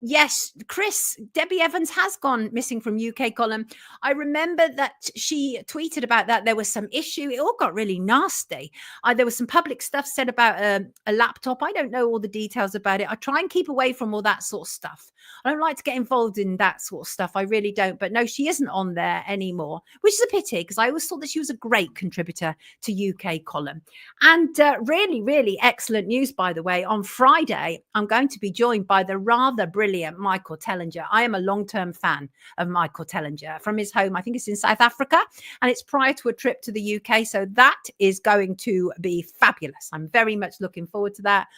yes, Chris, Debbie Evans has gone missing from UK column. I remember that she tweeted about that. There was some issue. It all got really nasty. There was some public stuff said about a laptop. I don't know all the details about it. I try and keep away from all that sort of stuff. I don't like to get involved in that sort of stuff. I really don't. But no, she isn't on there anymore, which is a pity, because I always thought that she was a great contributor to UK column. And really, really excellent news, by the way. On Friday, I'm going to be joined by the rather brilliant Michael Tellinger. I am a long-term fan of Michael Tellinger from his home. I think it's in South Africa, and it's prior to a trip to the UK. So that is going to be fabulous. I'm very much looking forward to that.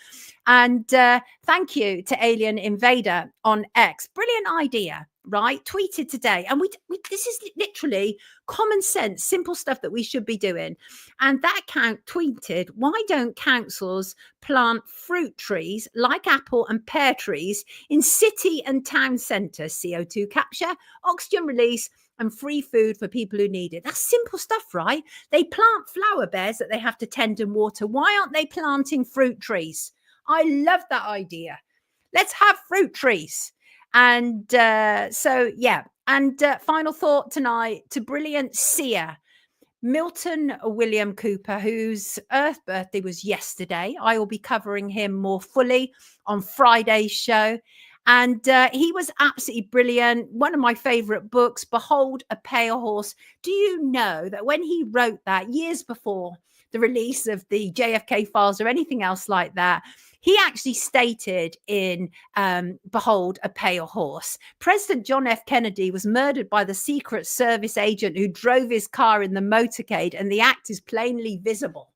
And thank you to Alien Invader on X. Brilliant idea, right? Tweeted today. And we this is literally common sense, simple stuff that we should be doing. And that account tweeted, why don't councils plant fruit trees like apple and pear trees in city and town centres? CO2 capture, oxygen release, and free food for people who need it. That's simple stuff, right? They plant flower beds that they have to tend and water. Why aren't they planting fruit trees? I love that idea. Let's have fruit trees. And so, yeah. And final thought tonight to brilliant seer, Milton William Cooper, whose Earth birthday was yesterday. I will be covering him more fully on Friday's show. And he was absolutely brilliant. One of my favorite books, Behold a Pale Horse. Do you know that when he wrote that years before the release of the JFK files or anything else like that, he actually stated in Behold a Pale Horse, President John F. Kennedy was murdered by the Secret Service agent who drove his car in the motorcade, and the act is plainly visible.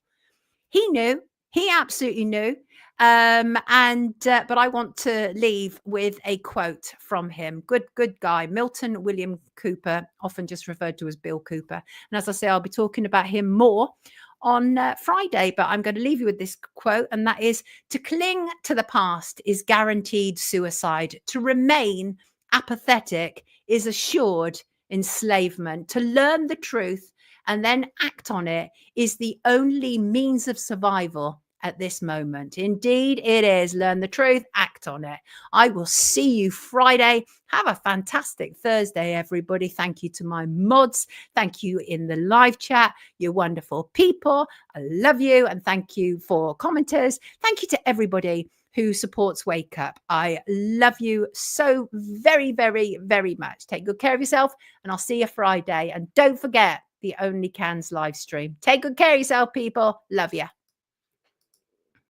He knew. He absolutely knew. But I want to leave with a quote from him. Good guy. Milton William Cooper, often just referred to as Bill Cooper. And as I say, I'll be talking about him more on Friday, but I'm going to leave you with this quote, and that is, to cling to the past is guaranteed suicide. To remain apathetic is assured enslavement. To learn the truth and then act on it is the only means of survival at this moment. Indeed, it is. Learn the truth, act on it. I will see you Friday. Have a fantastic Thursday, everybody. Thank you to my mods. Thank you in the live chat. You're wonderful people. I love you. And thank you for commenters. Thank you to everybody who supports Wake Up. I love you so very, very, very much. Take good care of yourself, and I'll see you Friday. And don't forget the Only Cans live stream. Take good care of yourself, people. Love you.